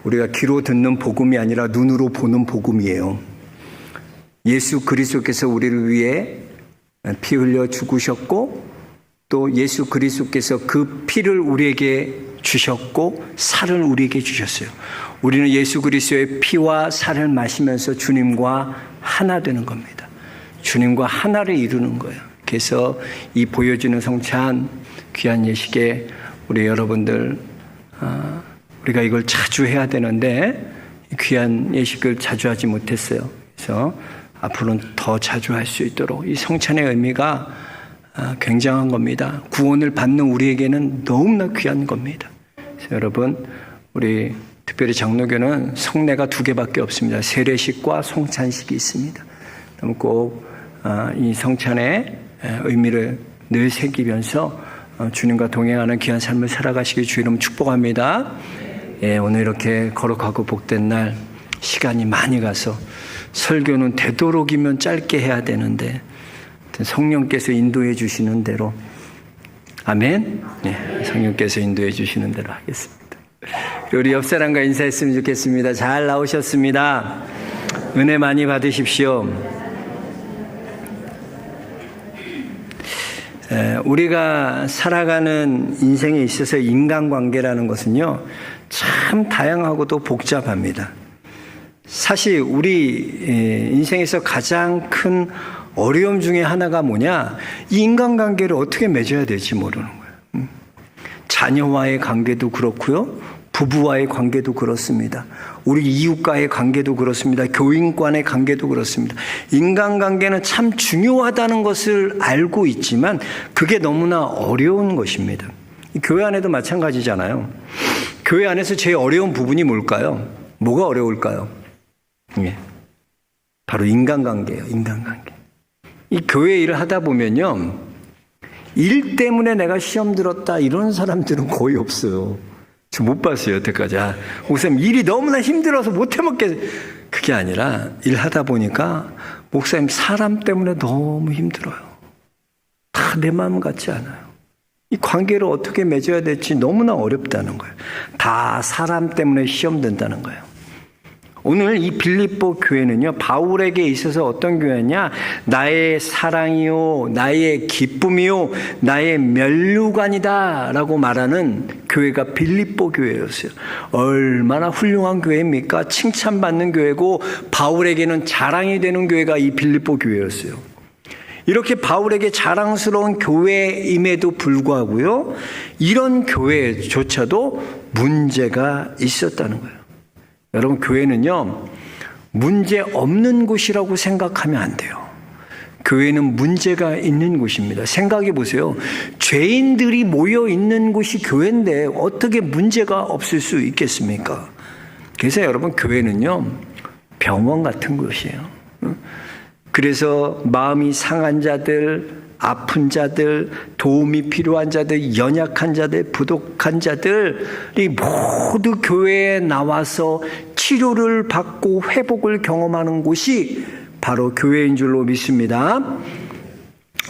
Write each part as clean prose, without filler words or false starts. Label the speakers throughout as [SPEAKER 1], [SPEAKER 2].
[SPEAKER 1] 우리가 귀로 듣는 복음이 아니라 눈으로 보는 복음이에요. 예수 그리스도께서 우리를 위해 피 흘려 죽으셨고 또 예수 그리스도께서 그 피를 우리에게 주셨고 살을 우리에게 주셨어요. 우리는 예수 그리스도의 피와 살을 마시면서 주님과 하나 되는 겁니다. 주님과 하나를 이루는 거예요. 그래서 이 보여주는 성찬 귀한 예식에 우리 여러분들 우리가 이걸 자주 해야 되는데 귀한 예식을 자주 하지 못했어요. 그래서 앞으로는 더 자주 할 수 있도록 이 성찬의 의미가 굉장한 겁니다. 구원을 받는 우리에게는 너무나 귀한 겁니다. 그래서 여러분 우리 특별히 장로교는 성례가 2개밖에 없습니다. 세례식과 성찬식이 있습니다. 그럼 꼭 이 성찬의 의미를 늘 새기면서 주님과 동행하는 귀한 삶을 살아가시길 주 이름 축복합니다. 예, 오늘 이렇게 거룩하고 복된 날 시간이 많이 가서 설교는 되도록이면 짧게 해야 되는데 성령께서 인도해 주시는 대로 아멘. 예, 성령께서 인도해 주시는 대로 하겠습니다. 우리 옆 사람과 인사했으면 좋겠습니다. 잘 나오셨습니다. 은혜 많이 받으십시오. 우리가 살아가는 인생에 있어서 인간관계라는 것은요 참 다양하고도 복잡합니다. 사실 우리 인생에서 가장 큰 어려움 중에 하나가 뭐냐, 이 인간관계를 어떻게 맺어야 될지 모르는 거예요. 자녀와의 관계도 그렇고요, 부부와의 관계도 그렇습니다. 우리 이웃과의 관계도 그렇습니다. 교인간의 관계도 그렇습니다. 인간관계는 참 중요하다는 것을 알고 있지만 그게 너무나 어려운 것입니다. 교회 안에도 마찬가지잖아요. 교회 안에서 제일 어려운 부분이 뭘까요? 뭐가 어려울까요? 예, 바로 인간관계예요. 인간관계. 이 교회 일을 하다 보면요, 일 때문에 내가 시험 들었다 이런 사람들은 거의 없어요. 저 못 봤어요, 여태까지. 목사님 일이 너무나 힘들어서 못 해먹겠어요. 그게 아니라 일하다 보니까 목사님 사람 때문에 너무 힘들어요. 다 내 마음 같지 않아요. 이 관계를 어떻게 맺어야 될지 너무나 어렵다는 거예요. 다 사람 때문에 시험 든다는 거예요. 오늘 이 빌립보 교회는요, 바울에게 있어서 어떤 교회냐, 나의 사랑이요, 나의 기쁨이요, 나의 면류관이다 라고 말하는 교회가 빌립보 교회였어요. 얼마나 훌륭한 교회입니까? 칭찬받는 교회고 바울에게는 자랑이 되는 교회가 이 빌립보 교회였어요. 이렇게 바울에게 자랑스러운 교회임에도 불구하고요, 이런 교회조차도 문제가 있었다는 거예요. 여러분, 교회는요, 문제 없는 곳이라고 생각하면 안 돼요. 교회는 문제가 있는 곳입니다. 생각해 보세요. 죄인들이 모여 있는 곳이 교회인데 어떻게 문제가 없을 수 있겠습니까? 그래서 여러분, 교회는요, 병원 같은 곳이에요. 그래서 마음이 상한 자들, 아픈 자들, 도움이 필요한 자들, 연약한 자들, 부족한 자들이 모두 교회에 나와서 치료를 받고 회복을 경험하는 곳이 바로 교회인 줄로 믿습니다.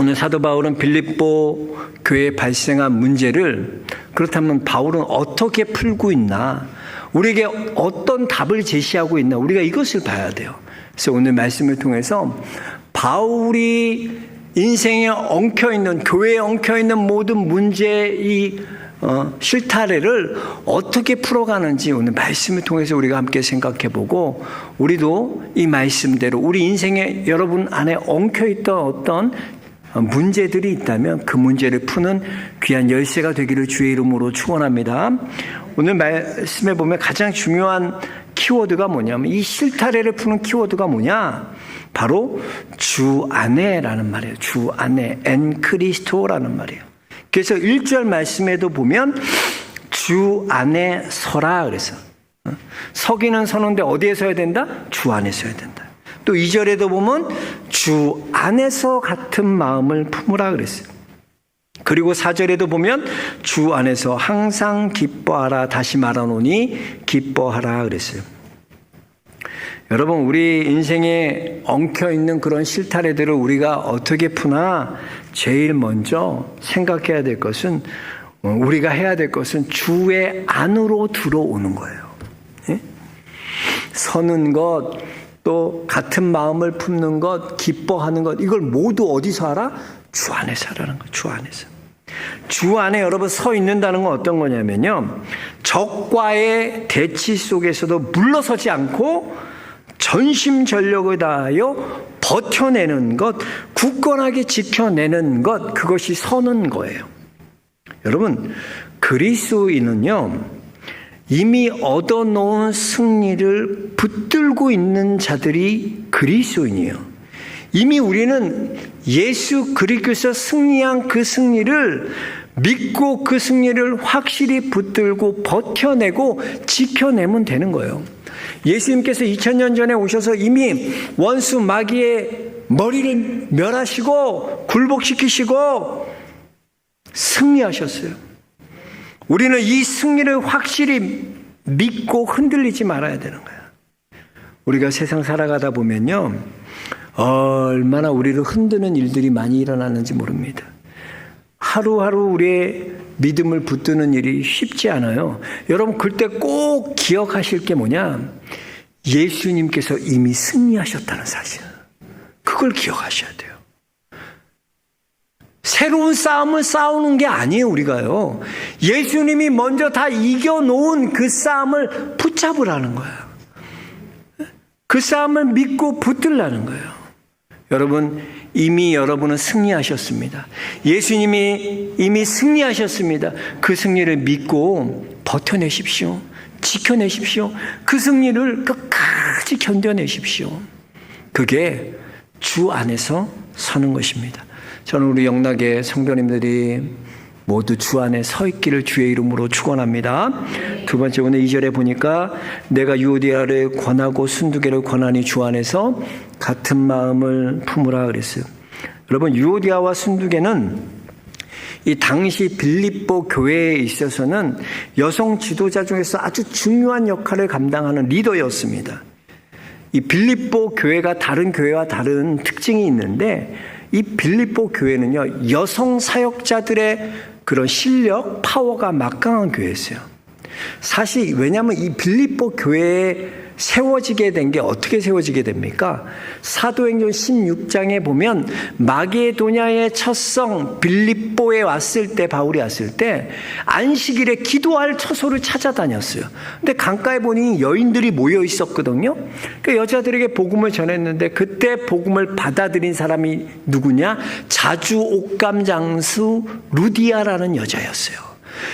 [SPEAKER 1] 오늘 사도 바울은 빌립보 교회에 발생한 문제를, 그렇다면 바울은 어떻게 풀고 있나, 우리에게 어떤 답을 제시하고 있나, 우리가 이것을 봐야 돼요. 그래서 오늘 말씀을 통해서 바울이 인생에 엉켜있는, 교회에 엉켜있는 모든 문제의 실타래를 어떻게 풀어가는지 오늘 말씀을 통해서 우리가 함께 생각해보고, 우리도 이 말씀대로 우리 인생에 여러분 안에 엉켜있던 어떤 문제들이 있다면 그 문제를 푸는 귀한 열쇠가 되기를 주의 이름으로 축원합니다. 오늘 말씀에 보면 가장 중요한 키워드가 뭐냐면, 이 실타래를 푸는 키워드가 뭐냐, 바로 주 안에라는 말이에요. 주 안에, 엔 크리스토라는 말이에요. 그래서 1절 말씀에도 보면 주 안에 서라 그래서, 서기는 서는데 어디에 서야 된다? 주 안에 서야 된다. 또 2절에도 보면 주 안에서 같은 마음을 품으라 그랬어요. 그리고 4절에도 보면 주 안에서 항상 기뻐하라, 다시 말하노니 기뻐하라 그랬어요. 여러분, 우리 인생에 엉켜있는 그런 실타래들을 우리가 어떻게 푸나, 제일 먼저 생각해야 될 것은, 우리가 해야 될 것은 주의 안으로 들어오는 거예요. 서는 것, 또 같은 마음을 품는 것, 기뻐하는 것, 이걸 모두 어디서 하라? 주 안에서 하라는 거예요. 주 안에서. 주 안에 여러분 서 있는다는 건 어떤 거냐면요, 적과의 대치 속에서도 물러서지 않고 전심전력을 다하여 버텨내는 것, 굳건하게 지켜내는 것, 그것이 서는 거예요. 여러분, 그리스도인은요, 이미 얻어놓은 승리를 붙들고 있는 자들이 그리스도인이에요. 이미 우리는 예수 그리스도에서 승리한 그 승리를 믿고 그 승리를 확실히 붙들고 버텨내고 지켜내면 되는 거예요. 예수님께서 2000년 전에 오셔서 이미 원수 마귀의 머리를 멸하시고 굴복시키시고 승리하셨어요. 우리는 이 승리를 확실히 믿고 흔들리지 말아야 되는 거예요. 우리가 세상 살아가다 보면요, 얼마나 우리를 흔드는 일들이 많이 일어나는지 모릅니다. 하루하루 우리의 믿음을 붙드는 일이 쉽지 않아요. 여러분, 그때 꼭 기억하실 게 뭐냐? 예수님께서 이미 승리하셨다는 사실. 그걸 기억하셔야 돼요. 새로운 싸움을 싸우는 게 아니에요, 우리가요. 예수님이 먼저 다 이겨놓은 그 싸움을 붙잡으라는 거예요. 그 싸움을 믿고 붙들라는 거예요. 여러분, 이미 여러분은 승리하셨습니다. 예수님이 이미 승리하셨습니다. 그 승리를 믿고 버텨내십시오. 지켜내십시오. 그 승리를 끝까지 견뎌내십시오. 그게 주 안에서 서는 것입니다. 저는 우리 영락의 성도님들이 모두 주 안에 서 있기를 주의 이름으로 축원합니다. 두 번째, 오늘 2절에 보니까 내가 유오디아를 권하고 순두개를 권하니 주 안에서 같은 마음을 품으라 그랬어요. 여러분, 유오디아와 순두개는 이 당시 빌립보 교회에 있어서는 여성 지도자 중에서 아주 중요한 역할을 감당하는 리더였습니다. 이 빌립보 교회가 다른 교회와 다른 특징이 있는데, 이 빌립보 교회는요, 여성 사역자들의 그런 실력, 파워가 막강한 교회였어요. 사실 왜냐하면 이 빌립보 교회에 세워지게 된 게 어떻게 세워지게 됩니까? 사도행전 16장에 보면 마게도냐의 첫성 빌립보에 왔을 때, 바울이 왔을 때 안식일에 기도할 처소를 찾아다녔어요. 근데 강가에 보니 여인들이 모여 있었거든요. 그 여자들에게 복음을 전했는데 그때 복음을 받아들인 사람이 누구냐? 자주 옥감 장수 루디아라는 여자였어요.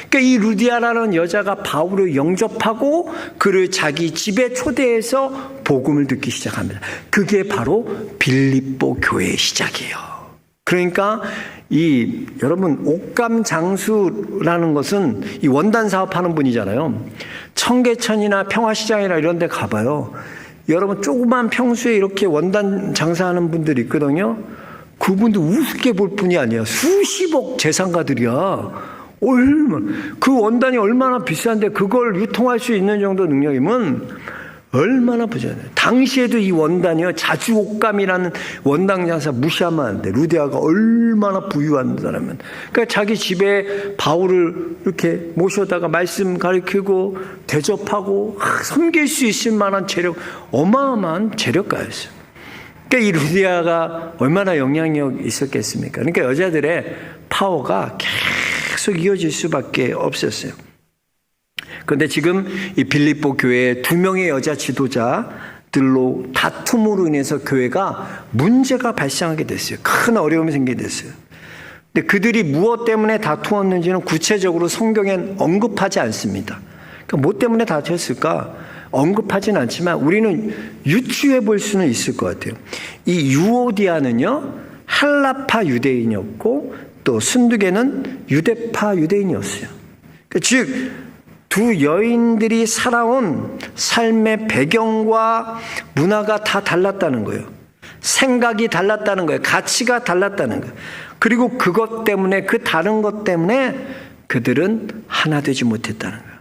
[SPEAKER 1] 그러니까 이 루디아라는 여자가 바울을 영접하고 그를 자기 집에 초대해서 복음을 듣기 시작합니다. 그게 바로 빌립보 교회의 시작이에요. 그러니까 여러분, 옥감 장수라는 것은 이 원단 사업하는 분이잖아요. 청계천이나 평화시장이나 이런 데 가봐요. 여러분, 조그만 평수에 이렇게 원단 장사하는 분들이 있거든요. 그분들 우습게 볼 뿐이 아니야. 수십억 재산가들이야. 그 원단이 얼마나 비싼데 그걸 유통할 수 있는 정도 능력이면 얼마나 부자네요. 당시에도 이 원단이요, 자주옥감이라는 원단 장사 무시하면 안 돼. 루디아가 얼마나 부유한 사람이면. 그러니까 자기 집에 바울을 이렇게 모셔다가 말씀 가르치고 대접하고 섬길 수 있을 만한 재력, 어마어마한 재력가였어요. 그러니까 이 루디아가 얼마나 영향력 있었겠습니까? 그러니까 여자들의 파워가 계속 이어질 수밖에 없었어요. 그런데 지금 이 빌립보 교회에 2명의 여자 지도자들로 다툼으로 인해서 교회가 문제가 발생하게 됐어요. 큰 어려움이 생기게 됐어요. 근데 그들이 무엇 때문에 다투었는지는 구체적으로 성경엔 언급하지 않습니다. 그러니까 뭐 때문에 다투었을까? 언급하진 않지만 우리는 유추해 볼 수는 있을 것 같아요. 이 유오디아는요, 할라파 유대인이었고 또 순두개는 유대파 유대인이었어요. 즉, 두 여인들이 살아온 삶의 배경과 문화가 다 달랐다는 거예요. 생각이 달랐다는 거예요. 가치가 달랐다는 거예요. 그리고 그것 때문에, 그 다른 것 때문에 그들은 하나 되지 못했다는 거예요.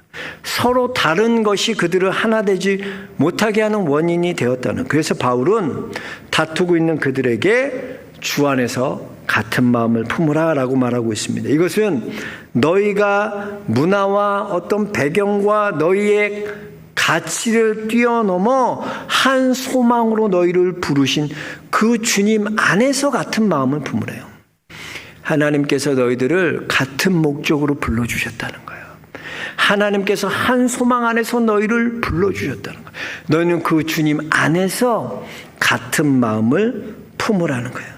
[SPEAKER 1] 서로 다른 것이 그들을 하나 되지 못하게 하는 원인이 되었다는 거예요. 그래서 바울은 다투고 있는 그들에게 주 안에서 같은 마음을 품으라 라고 말하고 있습니다. 이것은 너희가 문화와 어떤 배경과 너희의 가치를 뛰어넘어 한 소망으로 너희를 부르신 그 주님 안에서 같은 마음을 품으래요. 하나님께서 너희들을 같은 목적으로 불러주셨다는 거예요. 하나님께서 한 소망 안에서 너희를 불러주셨다는 거예요. 너희는 그 주님 안에서 같은 마음을 품으라는 거예요.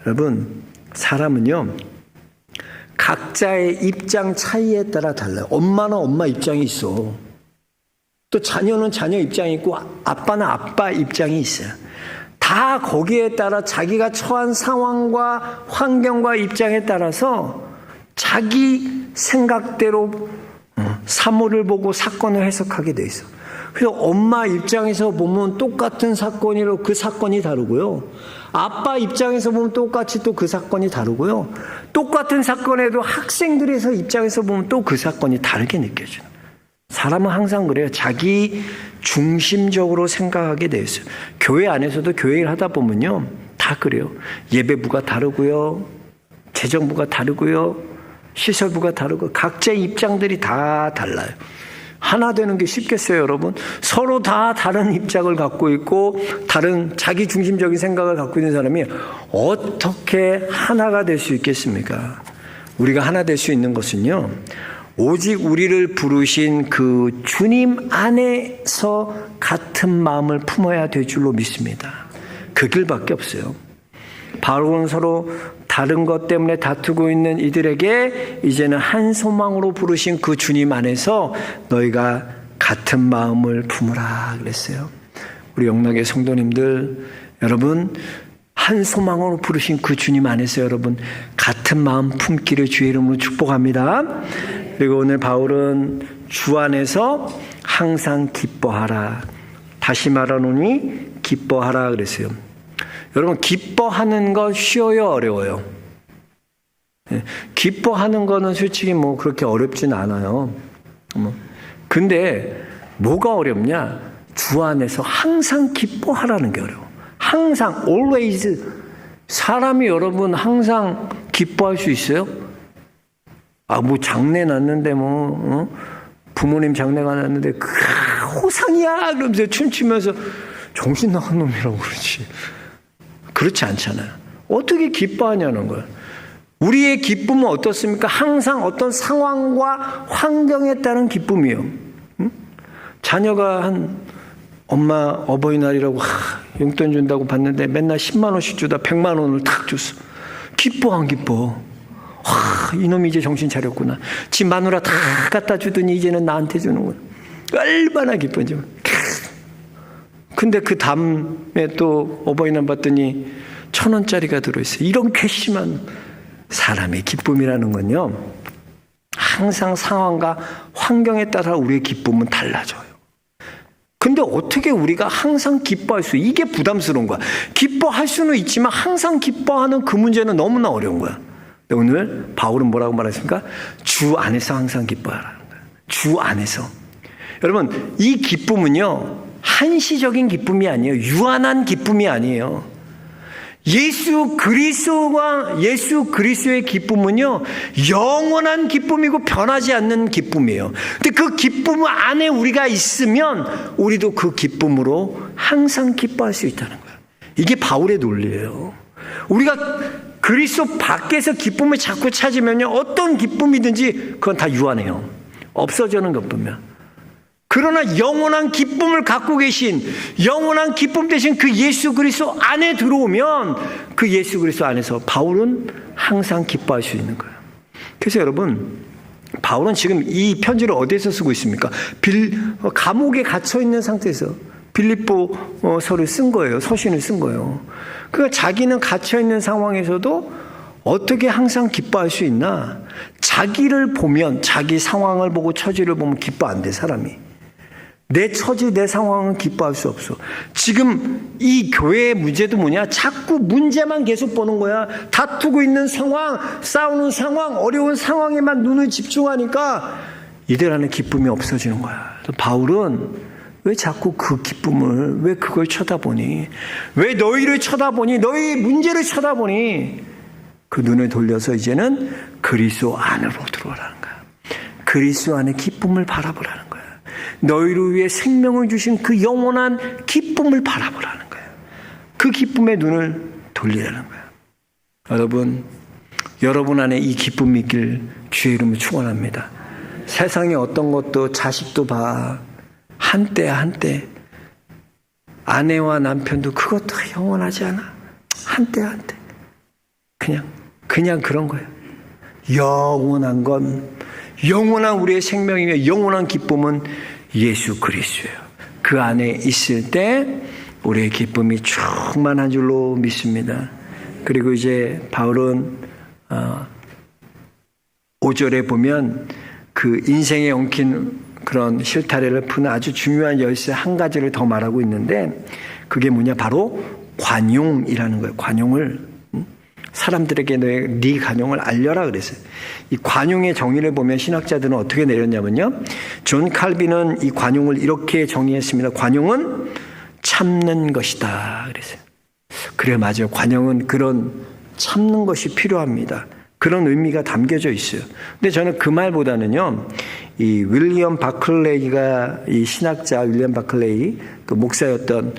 [SPEAKER 1] 여러분, 사람은요, 각자의 입장 차이에 따라 달라요. 엄마는 엄마 입장이 있어. 또 자녀는 자녀 입장이 있고 아빠는 아빠 입장이 있어요. 다 거기에 따라 자기가 처한 상황과 환경과 입장에 따라서 자기 생각대로 사물을 보고 사건을 해석하게 돼 있어. 그래서 엄마 입장에서 보면 똑같은 사건이로 그 사건이 다르고요. 아빠 입장에서 보면 똑같이 또 그 사건이 다르고요. 똑같은 사건에도 학생들에서 입장에서 보면 또 그 사건이 다르게 느껴져요. 사람은 항상 그래요. 자기 중심적으로 생각하게 돼 있어요. 교회 안에서도 교회를 하다 보면요, 다 그래요. 예배부가 다르고요, 재정부가 다르고요, 시설부가 다르고 각자의 입장들이 다 달라요. 하나 되는 게 쉽겠어요, 여러분? 서로 다 다른 입장을 갖고 있고 다른 자기 중심적인 생각을 갖고 있는 사람이 어떻게 하나가 될 수 있겠습니까? 우리가 하나 될 수 있는 것은요, 오직 우리를 부르신 그 주님 안에서 같은 마음을 품어야 될 줄로 믿습니다. 그 길밖에 없어요. 바울은 서로 다른 것 때문에 다투고 있는 이들에게 이제는 한 소망으로 부르신 그 주님 안에서 너희가 같은 마음을 품으라 그랬어요. 우리 영락의 성도님들, 여러분, 한 소망으로 부르신 그 주님 안에서 여러분 같은 마음 품기를 주의 이름으로 축복합니다. 그리고 오늘 바울은 주 안에서 항상 기뻐하라. 다시 말하노니 기뻐하라 그랬어요. 여러분, 기뻐하는 거 쉬워요, 어려워요? 기뻐하는 거는 솔직히 뭐 그렇게 어렵진 않아요. 근데 뭐가 어렵냐? 주 안에서 항상 기뻐하라는 게 어려워. 항상, always. 사람이 여러분 항상 기뻐할 수 있어요? 뭐 장례 났는데 부모님 장례가 났는데 호상이야 그러면서 춤추면서 정신 나간 놈이라고 그러지. 그렇지 않잖아요. 어떻게 기뻐하냐는 거예요. 우리의 기쁨은 어떻습니까? 항상 어떤 상황과 환경에 따른 기쁨이에요. 자녀가 한 엄마 어버이날이라고 용돈 준다고 봤는데 맨날 10만 원씩 주다 100만 원을 탁 줬어. 기뻐 안 기뻐? 이놈이 이제 정신 차렸구나. 지 마누라 다 갖다 주더니 이제는 나한테 주는구나. 얼마나 기쁜지. 근데 그 다음에 또 어버이날 봤더니 1,000원짜리가 들어있어요. 이런 괘씸한 사람의 기쁨이라는 건요, 항상 상황과 환경에 따라 우리의 기쁨은 달라져요. 근데 어떻게 우리가 항상 기뻐할 수, 이게 부담스러운 거야. 기뻐할 수는 있지만 항상 기뻐하는 그 문제는 너무나 어려운 거야. 오늘 바울은 뭐라고 말했습니까? 주 안에서 항상 기뻐하라는 거예요. 주 안에서. 여러분, 이 기쁨은요, 한시적인 기쁨이 아니에요. 유한한 기쁨이 아니에요. 예수 그리스도의 기쁨은요, 영원한 기쁨이고 변하지 않는 기쁨이에요. 근데 그 기쁨 안에 우리가 있으면 우리도 그 기쁨으로 항상 기뻐할 수 있다는 거예요. 이게 바울의 논리예요. 우리가 그리스도 밖에서 기쁨을 자꾸 찾으면요, 어떤 기쁨이든지 그건 다 유한해요. 없어지는 것뿐이야. 그러나 영원한 기쁨을 갖고 계신, 영원한 기쁨 대신 그 예수 그리스도 안에 들어오면 그 예수 그리스도 안에서 바울은 항상 기뻐할 수 있는 거예요. 그래서 여러분, 바울은 지금 이 편지를 어디에서 쓰고 있습니까? 감옥에 갇혀 있는 상태에서 빌립보서를 쓴 거예요. 서신을 쓴 거예요. 그러니까 자기는 갇혀 있는 상황에서도 어떻게 항상 기뻐할 수 있나? 자기를 보면, 자기 상황을 보고 처지를 보면 기뻐 안 돼, 사람이. 내 처지, 내 상황은 기뻐할 수 없어. 지금 이 교회의 문제도 뭐냐? 자꾸 문제만 계속 보는 거야. 다투고 있는 상황, 싸우는 상황, 어려운 상황에만 눈을 집중하니까 이들 안에 기쁨이 없어지는 거야. 바울은 왜 자꾸 그 기쁨을, 왜 그걸 쳐다보니? 왜 너희를 쳐다보니? 너희 문제를 쳐다보니? 그 눈을 돌려서 이제는 그리스도 안으로 들어오라는 거야. 그리스도 안에 기쁨을 바라보라는 거야. 너희를 위해 생명을 주신 그 영원한 기쁨을 바라보라는 거예요. 그 기쁨의 눈을 돌리라는 거예요. 여러분 안에 이 기쁨이 있길 주의 이름으로 축원합니다. 세상에 어떤 것도 자식도 봐. 한때 아내와 남편도 그것도 영원하지 않아. 한때 그냥 그런 거예요. 영원한 건, 영원한 우리의 생명이며 영원한 기쁨은 예수 그리스도예요. 그 안에 있을 때 우리의 기쁨이 충만한 줄로 믿습니다. 그리고 이제 바울은 5절에 보면 그 인생에 엉킨 그런 실타래를 푸는 아주 중요한 열쇠 한 가지를 더 말하고 있는데, 그게 뭐냐, 바로 관용이라는 거예요. 관용을 사람들에게 네 관용을 알려라 그랬어요. 이 관용의 정의를 보면 신학자들은 어떻게 내렸냐면요, 존 칼빈은 이 관용을 이렇게 정의했습니다. 관용은 참는 것이다 그랬어요. 그래, 맞아요. 관용은 그런 참는 것이 필요합니다. 그런 의미가 담겨져 있어요. 근데 저는 그 말보다는요, 이 윌리엄 바클레이가, 이 신학자 윌리엄 바클레이, 그 목사였던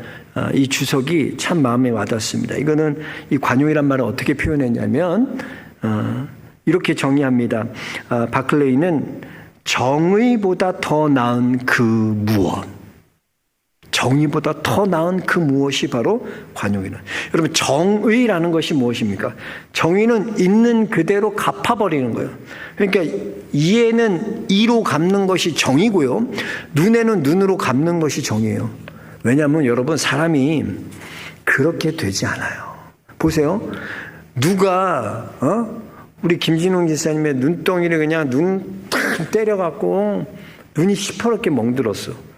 [SPEAKER 1] 이 주석이 참 마음에 와닿습니다. 이거는 이 관용이란 말을 어떻게 표현했냐면 이렇게 정의합니다. 바클레이는 정의보다 더 나은 그 무엇, 정의보다 더 나은 그 무엇이 바로 관용이다. 여러분, 정의라는 것이 무엇입니까? 정의는 있는 그대로 갚아버리는 거예요. 그러니까 이에는 이로 갚는 것이 정의고요, 눈에는 눈으로 갚는 것이 정의예요. 왜냐하면 여러분, 사람이 그렇게 되지 않아요. 보세요. 누가 우리 김진웅 지사님의 눈덩이를 그냥 눈 탁 때려갖고 눈이 시퍼렇게 멍들었어.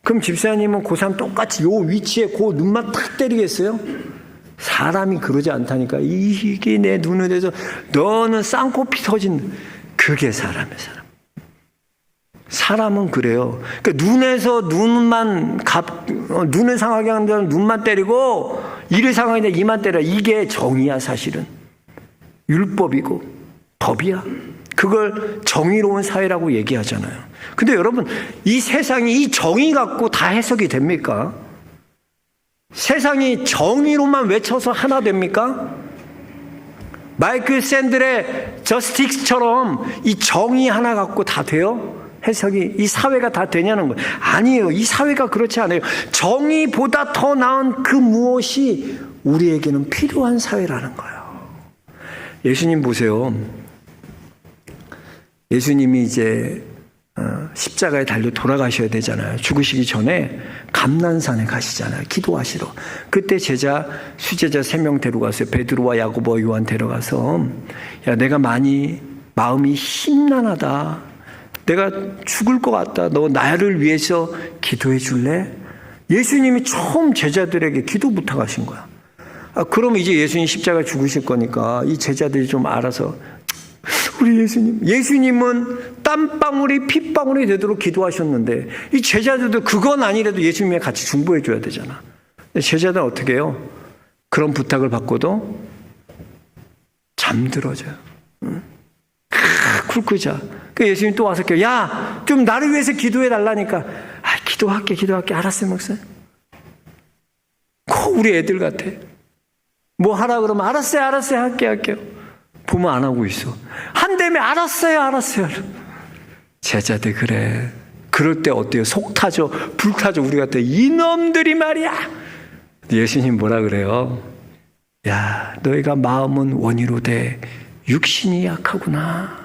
[SPEAKER 1] 그럼 집사님은 고3 똑같이 요 위치에 그 눈만 탁 때리겠어요? 사람이 그러지 않다니까. 이게 내 눈에 대해서 너는 쌍코피 터진, 그게 사람이에요. 사람은 그래요. 그러니까 눈에서 눈을 상하게 하는 데는 눈만 때리고, 이를 상하게 하는 데 이만 때려. 이게 정의야. 사실은 율법이고 법이야. 그걸 정의로운 사회라고 얘기하잖아요. 근데 여러분, 이 세상이 이 정의 갖고 다 해석이 됩니까? 세상이 정의로만 외쳐서 하나 됩니까? 마이클 샌들의 저스틱스처럼 이 정의 하나 갖고 다 돼요? 해석이, 이 사회가 다 되냐는 거예요. 아니에요. 이 사회가 그렇지 않아요. 정의보다 더 나은 그 무엇이 우리에게는 필요한 사회라는 거예요. 예수님 보세요. 예수님이 이제 십자가에 달려 돌아가셔야 되잖아요. 죽으시기 전에 감난산에 가시잖아요. 기도하시러. 그때 수제자 3명 데려가서 베드로와 야고보와 요한 데려가서, 야, 내가 많이 마음이 심란하다. 내가 죽을 것 같다. 너 나를 위해서 기도해 줄래? 예수님이 처음 제자들에게 기도 부탁하신 거야. 그럼 이제 예수님 십자가 죽으실 거니까 이 제자들이 좀 알아서, 우리 예수님은 땀방울이 핏방울이 되도록 기도하셨는데, 이 제자들도 그건 아니라도 예수님에 같이 중보해 줘야 되잖아. 근데 제자들은 어떻게 해요? 그런 부탁을 받고도 잠들어져요. 응? 쿨끄자. 그 예수님 또 와서 야, 좀 나를 위해서 기도해 달라니까. 기도할게. 알았어요, 목사님. 우리 애들 같아. 뭐 하라 그러면 알았어요, 할게요. 보면 안 하고 있어. 한다며 알았어요. 제자들 그래. 그럴 때 어때요? 속 타죠, 불 타죠. 우리 같아. 이놈들이 말이야. 예수님 뭐라 그래요? 야, 너희가 마음은 원이로되 육신이 약하구나.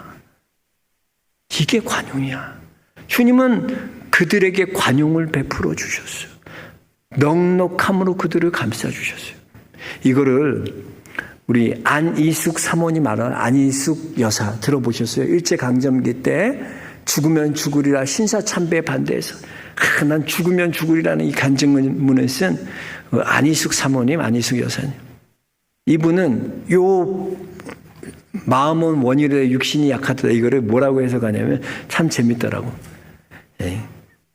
[SPEAKER 1] 이게 관용이야. 주님은 그들에게 관용을 베풀어 주셨어요. 넉넉함으로 그들을 감싸 주셨어요. 이거를 우리 안이숙 사모님 말하는 안이숙 여사 들어보셨어요? 일제강점기 때 죽으면 죽으리라 신사참배에 반대해서 난 죽으면 죽으리라는 이 간증문을 쓴 안이숙 사모님, 안이숙 여사님. 이분은 요 마음은 원이로되 육신이 약하다, 이거를 뭐라고 해석하냐면 참 재밌더라고.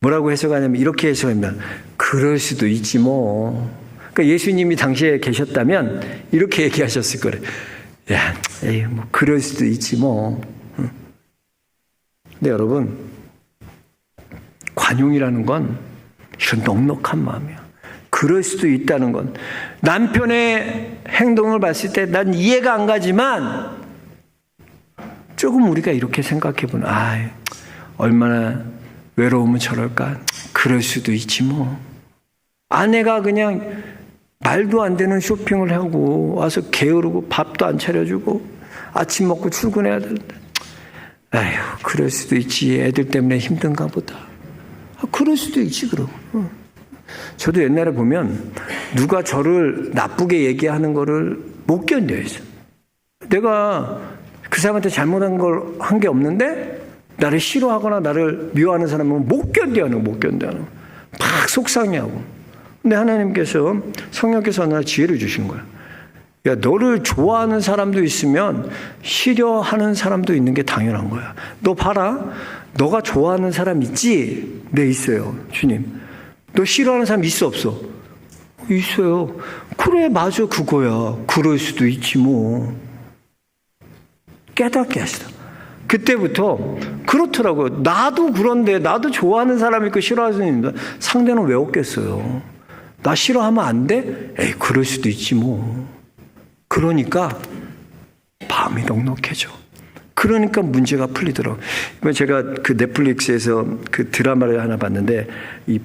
[SPEAKER 1] 뭐라고 해석하냐면 이렇게 해석하면, 그럴 수도 있지 뭐. 그러니까 예수님이 당시에 계셨다면 이렇게 얘기하셨을 거래. 야, 뭐 그럴 수도 있지 뭐. 근데 여러분, 관용이라는 건 이런 넉넉한 마음이야. 그럴 수도 있다는 건 남편의 행동을 봤을 때 난 이해가 안 가지만 조금 우리가 이렇게 생각해보면 얼마나 외로우면 저럴까. 그럴 수도 있지 뭐. 아내가 그냥 말도 안 되는 쇼핑을 하고 와서 게으르고 밥도 안 차려주고 아침 먹고 출근해야 되는데 그럴 수도 있지. 애들 때문에 힘든가 보다. 그럴 수도 있지 그럼. 저도 옛날에 보면 누가 저를 나쁘게 얘기하는 거를 못 견뎌요. 내가 그 사람한테 잘못한 걸 한 게 없는데 나를 싫어하거나 나를 미워하는 사람은 못 견뎌하는 막 속상해하고. 근데 하나님께서 성령께서 어느 날 지혜를 주신 거야. 야, 너를 좋아하는 사람도 있으면 싫어하는 사람도 있는 게 당연한 거야. 너 봐라. 너가 좋아하는 사람 있지? 네, 있어요. 주님. 너 싫어하는 사람 있어 없어? 있어요. 그래, 맞아, 그거야. 그럴 수도 있지 뭐. 깨닫게 하시다. 그때부터 그렇더라고요. 나도 그런데 나도 좋아하는 사람이 있고 싫어하는 사람이 있는데 상대는 왜 없겠어요? 나 싫어하면 안 돼? 에이, 그럴 수도 있지 뭐. 그러니까 마음이 넉넉해져. 그러니까 문제가 풀리더라고요. 제가 그 넷플릭스에서 그 드라마를 하나 봤는데 이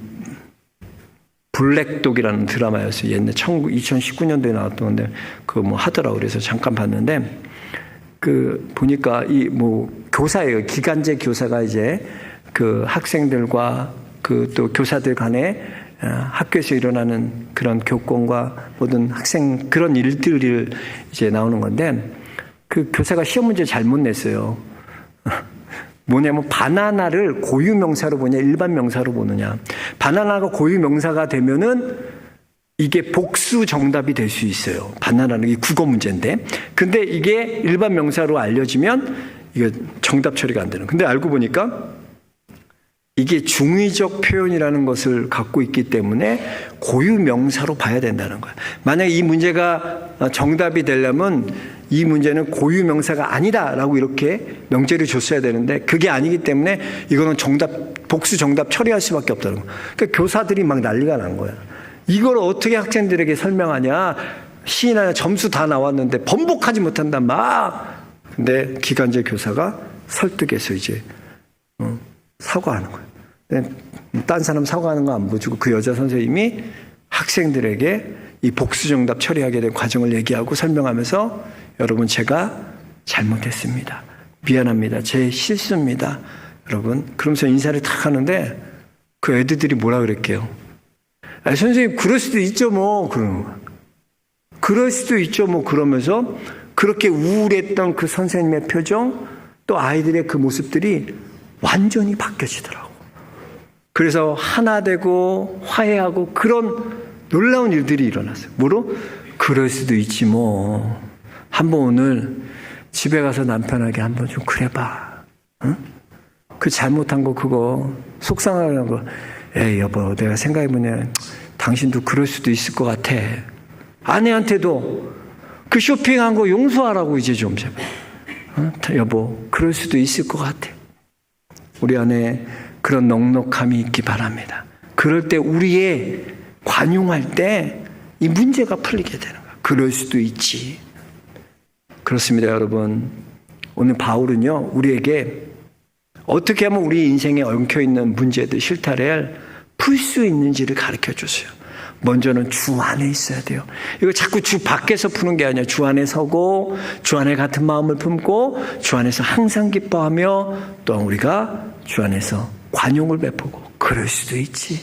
[SPEAKER 1] 블랙독이라는 드라마였어요. 옛날 2019년도에 나왔던 건데 그거 뭐 하더라고요. 그래서 잠깐 봤는데 그 보니까 이 뭐 교사예요. 기간제 교사가 이제 그 학생들과 그 또 교사들 간에 학교에서 일어나는 그런 교권과 모든 학생 그런 일들을 이제 나오는 건데 그 교사가 시험 문제 잘못 냈어요. 뭐냐면 바나나를 고유명사로 보냐 일반 명사로 보느냐. 바나나가 고유명사가 되면은 이게 복수 정답이 될 수 있어요. 바나나는 이 국어 문제인데. 근데 이게 일반 명사로 알려지면 이거 정답 처리가 안 되는. 근데 알고 보니까 이게 중의적 표현이라는 것을 갖고 있기 때문에 고유명사로 봐야 된다는 거예요. 만약에 이 문제가 정답이 되려면 이 문제는 고유명사가 아니다라고 이렇게 명제를 줬어야 되는데 그게 아니기 때문에 이거는 복수 정답 처리할 수밖에 없다는 거예요. 그러니까 교사들이 막 난리가 난 거야. 이걸 어떻게 학생들에게 설명하냐. 시인하냐 점수 다 나왔는데 번복하지 못한다 막. 근데 기간제 교사가 설득해서 이제 사과하는 거예요. 딴 사람 사과하는 거 안 보여주고 그 여자 선생님이 학생들에게 이 복수정답 처리하게 된 과정을 얘기하고 설명하면서 여러분 제가 잘못했습니다. 미안합니다. 제 실수입니다. 여러분 그러면서 인사를 탁 하는데 그 애들이 뭐라 그랬게요. 선생님 그럴 수도 있죠 뭐 그러는 거야. 그럴 수도 있죠 뭐 그러면서 그렇게 우울했던 그 선생님의 표정 또 아이들의 그 모습들이 완전히 바뀌어지더라고. 그래서 하나 되고 화해하고 그런 놀라운 일들이 일어났어요. 뭐로? 그럴 수도 있지 뭐. 한번 오늘 집에 가서 남편에게 한번 좀 그래봐. 응? 그 잘못한 거 그거 속상하는 거. 에이 여보 내가 생각해보면 당신도 그럴 수도 있을 것 같아. 아내한테도 그 쇼핑한 거 용서하라고 이제 좀 제발. 여보 그럴 수도 있을 것 같아. 우리 안에 그런 넉넉함이 있기 바랍니다. 그럴 때 우리의 관용할 때 이 문제가 풀리게 되는 거야. 그럴 수도 있지. 그렇습니다 여러분. 오늘 바울은요 우리에게 어떻게 하면 우리 인생에 엉켜있는 문제들 실타래를 풀 수 있는지를 가르쳐 줬어요. 먼저는 주 안에 있어야 돼요. 이거 자꾸 주 밖에서 푸는 게 아니라 주 안에 서고 주 안에 같은 마음을 품고 주 안에서 항상 기뻐하며 또 우리가 주 안에서 관용을 베푸고 그럴 수도 있지.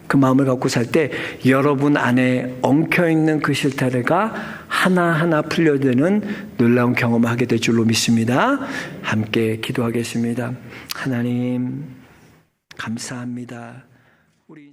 [SPEAKER 1] 그 마음을 갖고 살 때 여러분 안에 엉켜있는 그 실타래가 하나하나 풀려되는 놀라운 경험을 하게 될 줄로 믿습니다. 함께 기도하겠습니다. 하나님 감사합니다. 우리